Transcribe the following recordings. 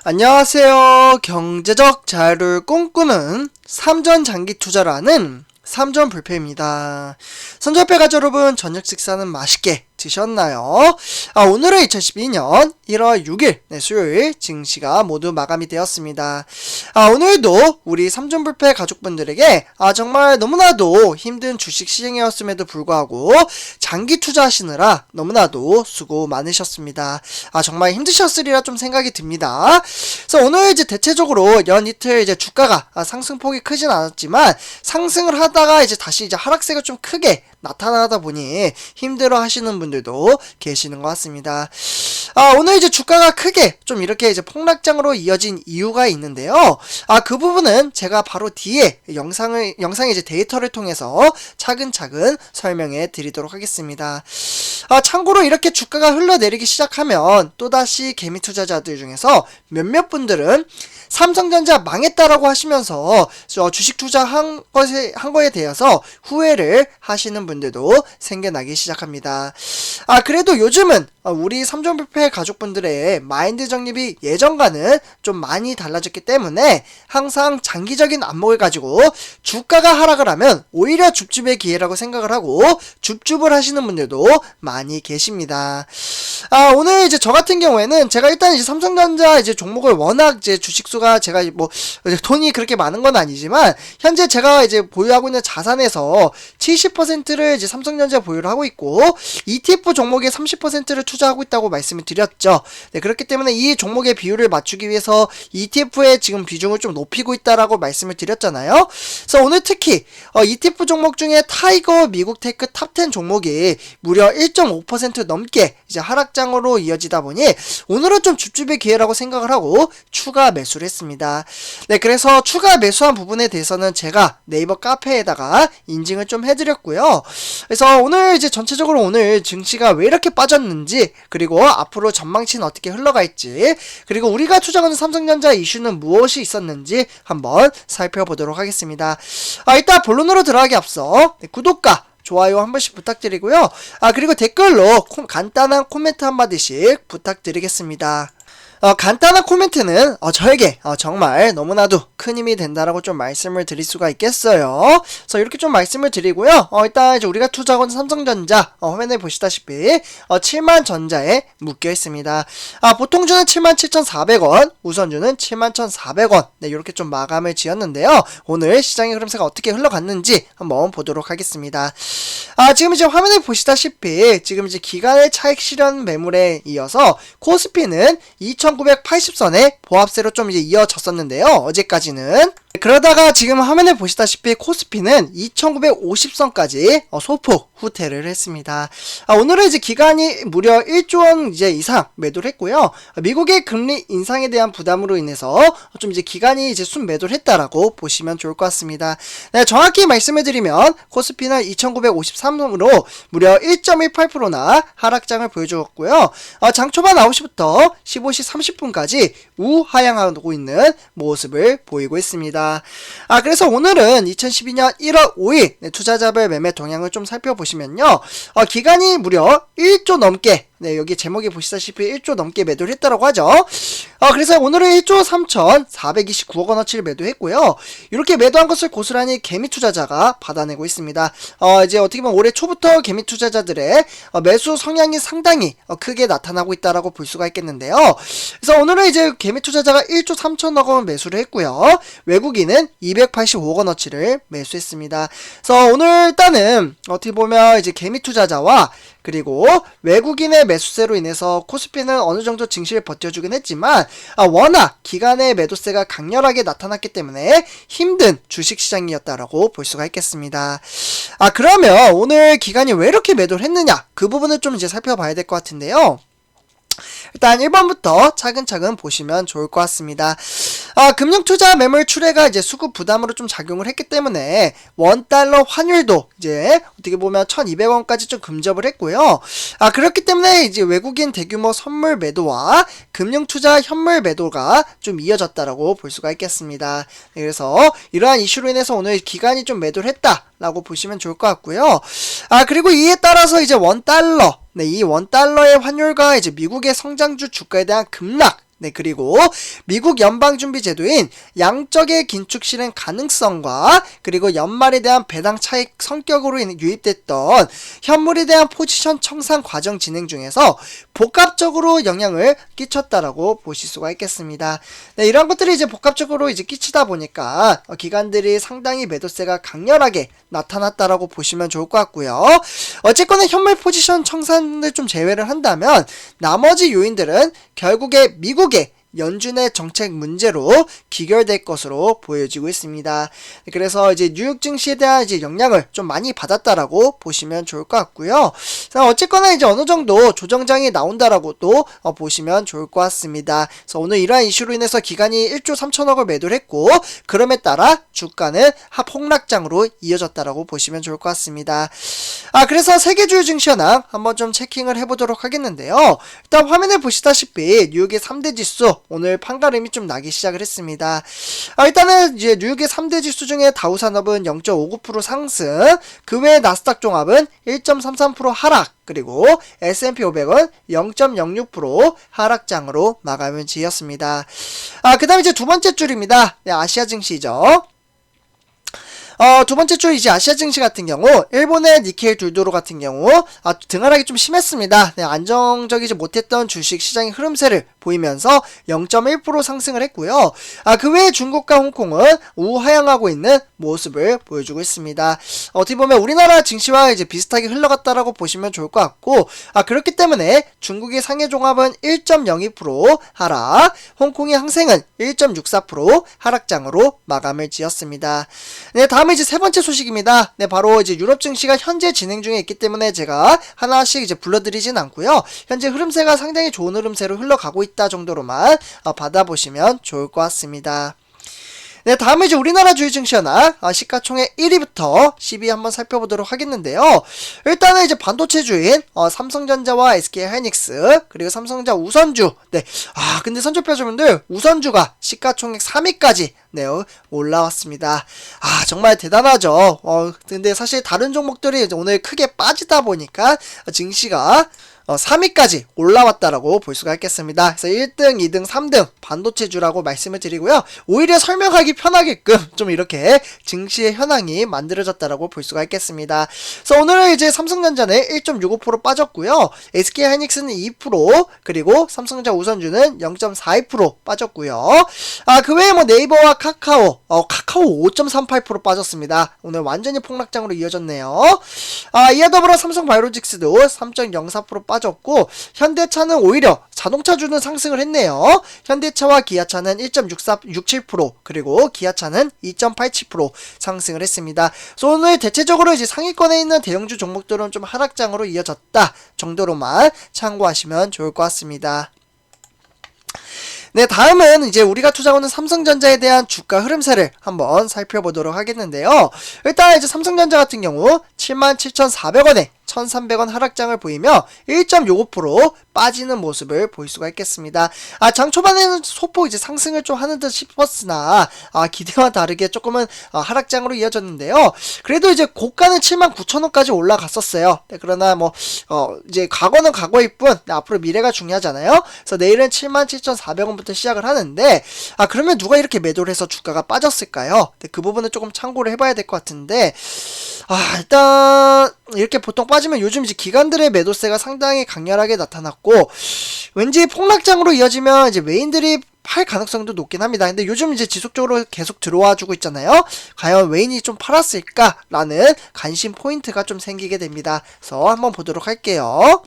안녕하세요. 경제적 자유를 꿈꾸는 삼전장기 투자라는 삼전불패입니다. 선전패 가족 여러분, 저녁 식사는 맛있게 드셨나요? 오늘은 2012년 1월 6일 수요일 증시가 모두 마감이 되었습니다. 오늘도 우리 삼전불패 가족분들에게 정말 너무나도 힘든 주식 시장이었음에도 불구하고 장기 투자하시느라 너무나도 수고 많으셨습니다. 정말 힘드셨으리라 좀 생각이 듭니다. 그래서 오늘 이제 대체적으로 연 이틀 이제 주가가 상승폭이 크진 않았지만 상승을 하다가 이제 다시 이제 하락세가 좀 크게 나타나다 보니 힘들어 하시는 분들도 계시는 것 같습니다. 오늘 이제 주가가 크게 좀 이렇게 이제 폭락장으로 이어진 이유가 있는데요. 그 부분은 제가 바로 뒤에 영상의 이제 데이터를 통해서 차근차근 설명해 드리도록 하겠습니다. 참고로 이렇게 주가가 흘러내리기 시작하면 또다시 개미 투자자들 중에서 몇몇 분들은 삼성전자 망했다라고 하시면서 주식 투자한 거에 대해서 후회를 하시는 분들도 생겨나기 시작합니다. 그래도 요즘은 우리 삼전불패 가족분들의 마인드 정립이 예전과는 좀 많이 달라졌기 때문에 항상 장기적인 안목을 가지고 주가가 하락을 하면 오히려 줍줍의 기회라고 생각을 하고 줍줍을 하시는 분들도 많이 계십니다. 오늘 이제 저 같은 경우에는 제가 일단 이제 삼성전자 이제 종목을 워낙 이제 주식수가 제가 뭐 돈이 그렇게 많은 건 아니지만 현재 제가 이제 보유하고 있는 자산에서 70%를 이제 삼성전자 보유를 하고 있고 ETF 종목의 30%를 투자하고 있다고 말씀을 드렸죠. 네, 그렇기 때문에 이 종목의 비율을 맞추기 위해서 ETF의 지금 비중을 좀 높이고 있다라고 말씀을 드렸잖아요. 그래서 오늘 특히 ETF 종목 중에 타이거 미국 테크 탑10 종목이 무려 1.5% 넘게 이제 하락장으로 이어지다 보니 오늘은 좀 줍줍의 기회라고 생각을 하고 추가 매수를 했습니다. 네, 그래서 추가 매수한 부분에 대해서는 제가 네이버 카페에다가 인증을 좀 해드렸고요. 그래서 오늘 이제 전체적으로 오늘 증시가 왜 이렇게 빠졌는지, 그리고 앞으로 전망치는 어떻게 흘러갈지, 그리고 우리가 투자하는 삼성전자 이슈는 무엇이 있었는지 한번 살펴보도록 하겠습니다. 일단 본론으로 들어가기 앞서 구독과 좋아요 한 번씩 부탁드리고요. 그리고 댓글로 간단한 코멘트 한마디씩 부탁드리겠습니다. 간단한 코멘트는 저에게 정말 너무나도 큰 힘이 된다라고 좀 말씀을 드릴 수가 있겠어요. 그래서 이렇게 좀 말씀을 드리고요. 일단 이제 우리가 투자한 삼성전자 화면에 보시다시피 7만전자에 묶여 있습니다. 보통주는 77,400원, 우선주는 71,400원. 네, 이렇게 좀 마감을 지었는데요. 오늘 시장의 흐름세가 어떻게 흘러갔는지 한번 보도록 하겠습니다. 지금 이제 화면에 보시다시피 지금 이제 기간의 차익 실현 매물에 이어서 코스피는 2980선에 보합세로 좀 이제 이어졌었는데요. 어제까지는. 그러다가 지금 화면에 보시다시피 코스피는 2950선까지 소폭 후퇴를 했습니다. 오늘은 이제 기간이 무려 1조원 이제 이상 매도를 했고요. 미국의 금리 인상에 대한 부담으로 인해서 좀 이제 기간이 이제 순매도를 했다라고 보시면 좋을 것 같습니다. 네, 정확히 말씀을 드리면 코스피는 2953선으로 무려 1.18%나 하락장을 보여주었고요. 장 초반 9시부터 15시 30분까지 우하향하고 있는 모습을 보이고 있습니다. 그래서 오늘은 2012년 1월 5일 투자자별 매매 동향을 좀 살펴보시면요. 기간이 무려 1조 넘게, 네, 여기 제목에 보시다시피 1조 넘게 매도를 했다라고 하죠. 그래서 오늘은 1조 3,429억 원어치를 매도했고요. 이렇게 매도한 것을 고스란히 개미 투자자가 받아내고 있습니다. 이제 어떻게 보면 올해 초부터 개미 투자자들의 매수 성향이 상당히 크게 나타나고 있다라고 볼 수가 있겠는데요. 그래서 오늘은 이제 개미 투자자가 1조 3천억 원 매수를 했고요. 외국인은 285억 원어치를 매수했습니다. 그래서 오늘 일단은 어떻게 보면 이제 개미 투자자와 그리고 외국인의 매수세로 인해서 코스피는 어느 정도 증시를 버텨주긴 했지만 워낙 기간의 매도세가 강렬하게 나타났기 때문에 힘든 주식시장이었다라고 볼 수가 있겠습니다. 그러면 오늘 기간이 왜 이렇게 매도를 했느냐, 그 부분을 좀 이제 살펴봐야 될 것 같은데요. 일단 1번부터 차근차근 보시면 좋을 것 같습니다. 금융투자 매물 출회가 이제 수급 부담으로 좀 작용을 했기 때문에 원달러 환율도 이제 어떻게 보면 1200원까지 좀 금접을 했고요. 그렇기 때문에 이제 외국인 대규모 선물 매도와 금융투자 현물 매도가 좀 이어졌다라고 볼 수가 있겠습니다. 그래서 이러한 이슈로 인해서 오늘 기간이 좀 매도를 했다라고 보시면 좋을 것 같고요. 그리고 이에 따라서 이제 원달러, 네, 이 원달러의 환율과 이제 미국의 성장주 주가에 대한 급락, 네, 그리고 미국 연방준비제도인 양적의 긴축 실행 가능성과 그리고 연말에 대한 배당 차익 성격으로 유입됐던 현물에 대한 포지션 청산 과정 진행 중에서 복합적으로 영향을 끼쳤다라고 보실 수가 있겠습니다. 네, 이런 것들이 이제 복합적으로 이제 끼치다 보니까 기관들이 상당히 매도세가 강렬하게 나타났다라고 보시면 좋을 것 같고요. 어쨌거나 현물 포지션 청산을 좀 제외를 한다면 나머지 요인들은 결국에 미국의 연준의 정책 문제로 귀결될 것으로 보여지고 있습니다. 그래서 이제 뉴욕 증시에 대한 이제 영향을 좀 많이 받았다라고 보시면 좋을 것 같고요. 자, 어쨌거나 이제 어느 정도 조정장이 나온다라고도 보시면 좋을 것 같습니다. 그래서 오늘 이러한 이슈로 인해서 기관이 1조 3천억을 매도를 했고, 그럼에 따라 주가는 하폭락장으로 이어졌다라고 보시면 좋을 것 같습니다. 그래서 세계 주요 증시 현황 한번 좀 체킹을 해보도록 하겠는데요. 일단 화면에 보시다시피 뉴욕의 3대 지수 오늘 판가름이 좀 나기 시작을 했습니다. 일단은 이제 뉴욕의 3대 지수 중에 다우산업은 0.59% 상승, 그 외에 나스닥 종합은 1.33% 하락, 그리고 S&P 500은 0.06% 하락장으로 마감을 지었습니다. 그 다음에 이제 두 번째 줄입니다. 네, 아시아 증시죠. 두 번째 줄 이제 아시아 증시 같은 경우 일본의 니케이 둘도로 같은 경우 등하락이 좀 심했습니다. 네, 안정적이지 못했던 주식 시장의 흐름세를 보이면서 0.1% 상승을 했고요. 그 외에 중국과 홍콩은 우하향하고 있는 모습을 보여주고 있습니다. 어떻게 보면 우리나라 증시와 이제 비슷하게 흘러갔다라고 보시면 좋을 것 같고, 그렇기 때문에 중국의 상해 종합은 1.02% 하락, 홍콩의 항생은 1.64% 하락장으로 마감을 지었습니다. 네, 다음은 이제 세 번째 소식입니다. 네, 바로 이제 유럽 증시가 현재 진행 중에 있기 때문에 제가 하나씩 이제 불러드리진 않고요. 현재 흐름세가 상당히 좋은 흐름세로 흘러가고 있다 정도로만 받아보시면 좋을 것 같습니다. 네, 다음에 이제 우리나라 주요 증시 현황 시가총액 1위부터 10위 한번 살펴보도록 하겠는데요. 일단은 이제 반도체주인 삼성전자와 SK하이닉스 그리고 삼성전자 우선주. 네, 근데 선조표주분들 우선주가 시가총액 3위까지 네, 올라왔습니다. 정말 대단하죠. 근데 사실 다른 종목들이 오늘 크게 빠지다 보니까 증시가 3위까지 올라왔다라고 볼 수가 있겠습니다. 그래서 1등, 2등, 3등 반도체주라고 말씀을 드리고요. 오히려 설명하기 편하게끔 좀 이렇게 증시의 현황이 만들어졌다라고 볼 수가 있겠습니다. 그래서 오늘은 이제 삼성전자는 1.65% 빠졌고요. SK하이닉스는 2%, 그리고 삼성전자 우선주는 0.42% 빠졌고요. 그 외에 뭐 네이버와 카카오 5.38% 빠졌습니다. 오늘 완전히 폭락장으로 이어졌네요. 이와 더불어 삼성바이오로직스도 3.04% 빠졌고, 현대차는 오히려 자동차주는 상승을 했네요. 현대차와 기아차는 1.67%, 그리고 기아차는 2.87% 상승을 했습니다. 그래서 오늘 대체적으로 이제 상위권에 있는 대형주 종목들은 좀 하락장으로 이어졌다 정도로만 참고하시면 좋을 것 같습니다. 네, 다음은 이제 우리가 투자하는 삼성전자에 대한 주가 흐름세를 한번 살펴보도록 하겠는데요. 일단 이제 삼성전자 같은 경우 77,400원에 1,300원 하락장을 보이며 1.65% 빠지는 모습을 볼 수가 있겠습니다. 장 초반에는 소폭 이제 상승을 좀 하는 듯 싶었으나 기대와 다르게 조금은 하락장으로 이어졌는데요. 그래도 이제 고가는 79,000원까지 올라갔었어요. 네, 그러나 뭐 이제 과거는 과거일 뿐 앞으로 미래가 중요하잖아요. 그래서 내일은 77,400원부터 시작을 하는데 그러면 누가 이렇게 매도를 해서 주가가 빠졌을까요? 네, 그 부분은 조금 참고를 해봐야 될 것 같은데 일단 이렇게 보통 빠지면 요즘 이제 기관들의 매도세가 상당히 강렬하게 나타났고, 왠지 폭락장으로 이어지면 이제 외인들이 팔 가능성도 높긴 합니다. 근데 요즘 이제 지속적으로 계속 들어와 주고 있잖아요. 과연 외인이 좀 팔았을까라는 관심 포인트가 좀 생기게 됩니다. 그래서 한번 보도록 할게요.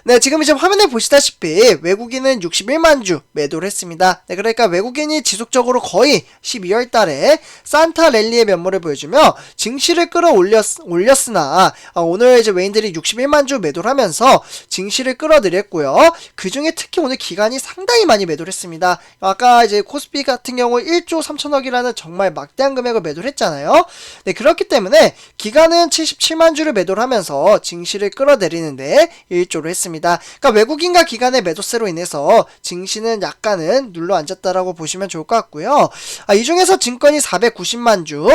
네, 지금 이제 화면에 보시다시피 외국인은 61만 주 매도를 했습니다. 네, 그러니까 외국인이 지속적으로 거의 12월 달에 산타 랠리의 면모를 보여주며 증시를 끌어올렸으나 오늘 이제 외인들이 61만 주 매도를 하면서 증시를 끌어들였고요. 그 중에 특히 오늘 기관이 상당히 많이 매도를 했습니다. 아까 이제 코스피 같은 경우 1조 3천억이라는 정말 막대한 금액을 매도를 했잖아요. 네, 그렇기 때문에 기관은 77만 주를 매도를 하면서 증시를 끌어내리는데 일조를 했습니다. 있습니다. 그러니까 외국인과 기관의 매도세로 인해서 증시는 약간은 눌러앉았다라고 보시면 좋을 것 같고요. 이 중에서 증권이 490만 주,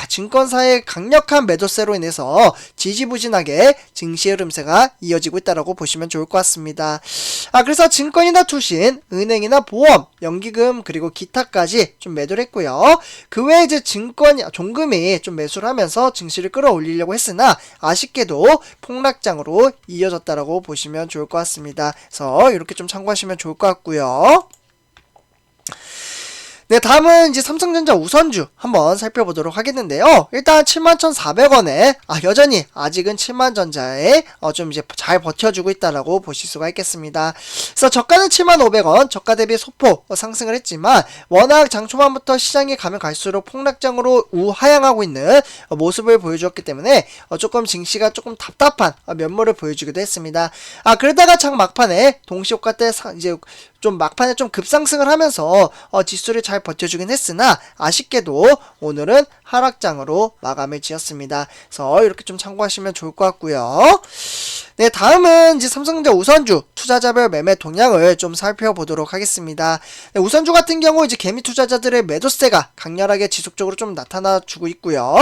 증권사의 강력한 매도세로 인해서 지지부진하게 증시 흐름세가 이어지고 있다라고 보시면 좋을 것 같습니다. 그래서 증권이나 투신, 은행이나 보험, 연기금 그리고 기타까지 좀 매도를 했고요. 그 외에 이제 종금이 좀 매수를 하면서 증시를 끌어올리려고 했으나 아쉽게도 폭락장으로 이어졌다라고 보시면 좋을 것 같습니다. 그래서 이렇게 좀 참고하시면 좋을 것 같고요. 네, 다음은 이제 삼성전자 우선주 한번 살펴보도록 하겠는데요. 일단 71,400원에 여전히 아직은 7만전자에 좀 이제 잘 버텨주고 있다라고 보실 수가 있겠습니다. 그래서 저가는 7500원, 저가 대비 소폭 상승을 했지만 워낙 장 초반부터 시장이 가면 갈수록 폭락장으로 우하향하고 있는 모습을 보여주었기 때문에 조금 증시가 조금 답답한 면모를 보여주기도 했습니다. 그러다가 장 막판에 동시효과 때 이제 좀 막판에 좀 급상승을 하면서 지수를 잘 버텨주긴 했으나 아쉽게도 오늘은 하락장으로 마감을 지었습니다. 그래서 이렇게 좀 참고하시면 좋을 것 같고요. 네, 다음은 이제 삼성전자 우선주 투자자별 매매 동향을 좀 살펴보도록 하겠습니다. 네, 우선주 같은 경우 이제 개미 투자자들의 매도세가 강렬하게 지속적으로 좀 나타나주고 있고요.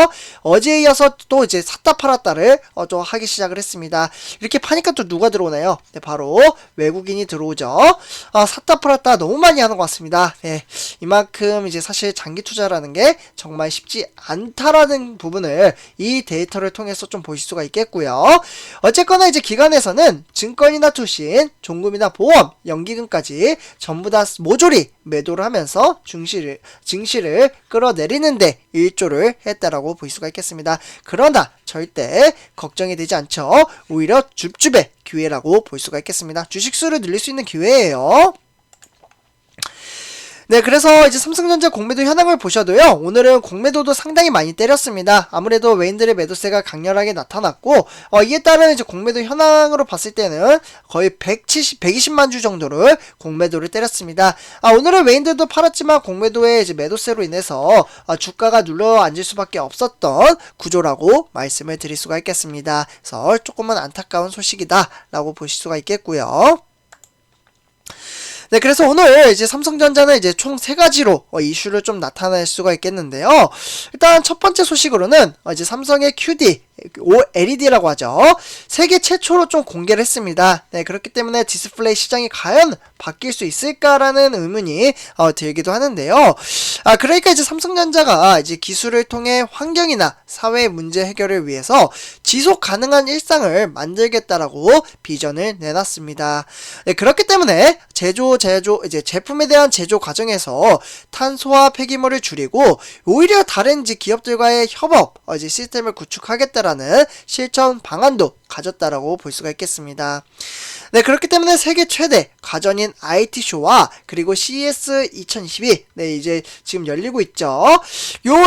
어제에 이어서 또 이제 샀다 팔았다를 좀 하기 시작을 했습니다. 이렇게 파니까 또 누가 들어오나요? 네, 바로 외국인이 들어오죠. 샀다 팔았다 너무 많이 하는 것 같습니다. 네, 이만큼 이제 사실 장기 투자라는 게 정말 쉽지 않다라는 부분을 이 데이터를 통해서 좀 보실 수가 있겠고요. 어쨌거나 이제 기관에서는 증권이나 투신, 종금이나 보험, 연기금까지 전부 다 모조리 매도를 하면서 증시를 끌어내리는데 일조를 했다라고 볼 수가 있겠습니다. 그러나 절대 걱정이 되지 않죠. 오히려 줍줍의 기회라고 볼 수가 있겠습니다. 주식수를 늘릴 수 있는 기회예요. 네, 그래서 이제 삼성전자 공매도 현황을 보셔도요, 오늘은 공매도도 상당히 많이 때렸습니다. 아무래도 외인들의 매도세가 강렬하게 나타났고, 이에 따른 이제 공매도 현황으로 봤을 때는 거의 120만 주 정도를 공매도를 때렸습니다. 오늘은 외인들도 팔았지만 공매도의 이제 매도세로 인해서 주가가 눌러 앉을 수밖에 없었던 구조라고 말씀을 드릴 수가 있겠습니다. 그래서 조금은 안타까운 소식이다라고 보실 수가 있겠고요. 네, 그래서 오늘 이제 삼성전자는 이제 총 3가지로 이슈를 좀 나타낼 수가 있겠는데요. 일단 첫 번째 소식으로는 이제 삼성의 QD, OLED라고 하죠. 세계 최초로 좀 공개를 했습니다. 네, 그렇기 때문에 디스플레이 시장이 과연 바뀔 수 있을까라는 의문이 들기도 하는데요. 그러니까 이제 삼성전자가 이제 기술을 통해 환경이나 사회 문제 해결을 위해서 지속 가능한 일상을 만들겠다라고 비전을 내놨습니다. 네, 그렇기 때문에 이제 제품에 대한 제조 과정에서 탄소와 폐기물을 줄이고 오히려 다른 이제 기업들과의 협업, 이제 시스템을 구축하겠다라는 실천 방안도 가졌다라고 볼 수가 있겠습니다. 네, 그렇기 때문에 세계 최대 가전인 IT쇼와 그리고 CES 2022, 네, 이제 지금 열리고 있죠.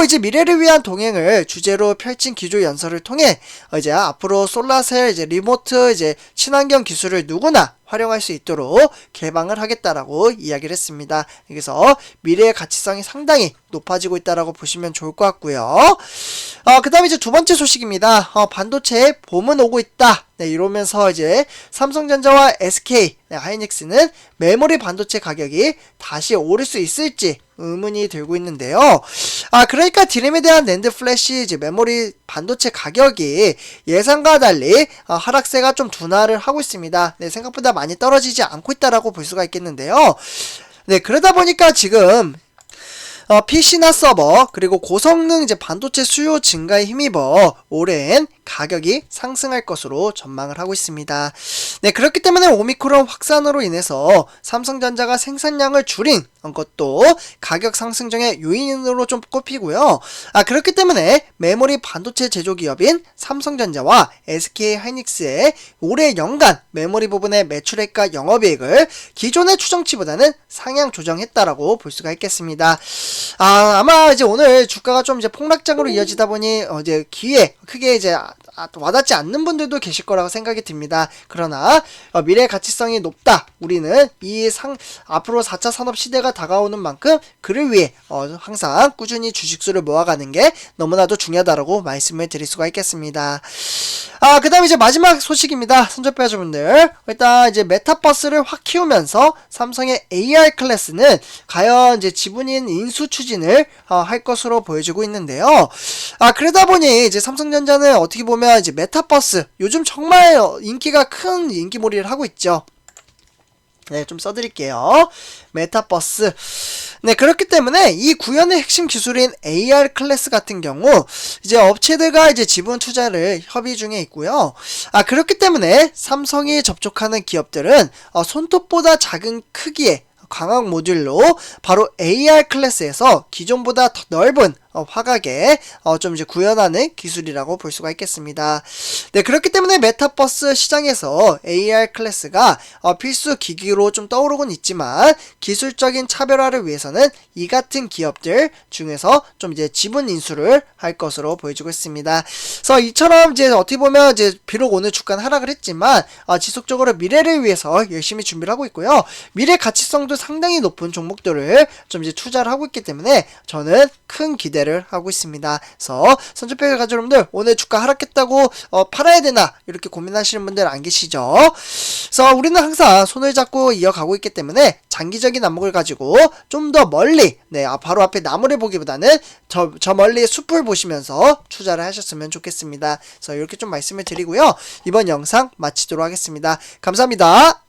이제 미래를 위한 동행을 주제로 펼친 기조 연설을 통해 이제 앞으로 솔라셀, 이제 리모트, 이제 친환경 기술을 누구나 활용할 수 있도록 개방을 하겠다라고 이야기를 했습니다. 그래서 미래의 가치성이 상당히 높아지고 있다라고 보시면 좋을 것 같고요. 그 다음에 이제 두 번째 소식입니다. 반도체에 봄은 오고 있다. 네, 이러면서 이제 삼성전자와 SK 하이닉스는 메모리 반도체 가격이 다시 오를 수 있을지 의문이 들고 있는데요. 그러니까 디램에 대한 낸드 플래시 이제 메모리 반도체 가격이 예상과 달리 하락세가 좀 둔화를 하고 있습니다. 네, 생각보다 많이 떨어지지 않고 있다라고 볼 수가 있겠는데요. 네, 그러다 보니까 지금 PC나 서버 그리고 고성능 이제 반도체 수요 증가에 힘입어 올해엔 가격이 상승할 것으로 전망을 하고 있습니다. 네, 그렇기 때문에 오미크론 확산으로 인해서 삼성전자가 생산량을 줄인 것도 가격 상승 중의 요인으로 좀 꼽히고요. 그렇기 때문에 메모리 반도체 제조기업인 삼성전자와 SK 하이닉스의 올해 연간 메모리 부분의 매출액과 영업이익을 기존의 추정치보다는 상향 조정했다라고 볼 수가 있겠습니다. 아마 이제 오늘 주가가 좀 이제 폭락장으로 이어지다 보니 이제 기회 크게 이제 와닿지 않는 분들도 계실 거라고 생각이 듭니다. 그러나 미래 가치성이 높다. 우리는 앞으로 4차 산업 시대가 다가오는 만큼 그를 위해 항상 꾸준히 주식수를 모아가는 게 너무나도 중요하다라고 말씀을 드릴 수가 있겠습니다. 그 다음에 이제 마지막 소식입니다. 선접배아주분들, 일단 이제 메타버스를 확 키우면서 삼성의 AR 클래스는 과연 이제 지분인 인수 추진을 할 것으로 보여지고 있는데요. 그러다 보니 이제 삼성전자는 어떻게 보면 이제 메타버스, 요즘 정말 인기가 큰 인기몰이를 하고 있죠. 네, 좀 써드릴게요. 메타버스. 네, 그렇기 때문에 이 구현의 핵심 기술인 AR 클래스 같은 경우 이제 업체들과 이제 지분 투자를 협의 중에 있고요. 그렇기 때문에 삼성이 접촉하는 기업들은 손톱보다 작은 크기의 광학 모듈로 바로 AR 클래스에서 기존보다 더 넓은 화각에 좀 이제 구현하는 기술이라고 볼 수가 있겠습니다. 네, 그렇기 때문에 메타버스 시장에서 AR 클래스가 필수 기기로 좀 떠오르곤 있지만 기술적인 차별화를 위해서는 이 같은 기업들 중에서 좀 이제 지분 인수를 할 것으로 보여지고 있습니다. 그래서 이처럼 이제 어떻게 보면 이제 비록 오늘 주가는 하락을 했지만 지속적으로 미래를 위해서 열심히 준비를 하고 있고요. 미래 가치성도 상당히 높은 종목들을 좀 이제 투자를 하고 있기 때문에 저는 큰 기대를 하고 있습니다. 그래서 선주팩 가족 여러분들, 오늘 주가 하락했다고 팔아야 되나 이렇게 고민하시는 분들 안 계시죠? 그래서 우리는 항상 손을 잡고 이어가고 있기 때문에 장기적인 안목을 가지고 좀 더 멀리, 네, 바로 앞에 나무를 보기보다는 저 멀리 숲을 보시면서 투자를 하셨으면 좋겠습니다. 그래서 이렇게 좀 말씀을 드리고요. 이번 영상 마치도록 하겠습니다. 감사합니다.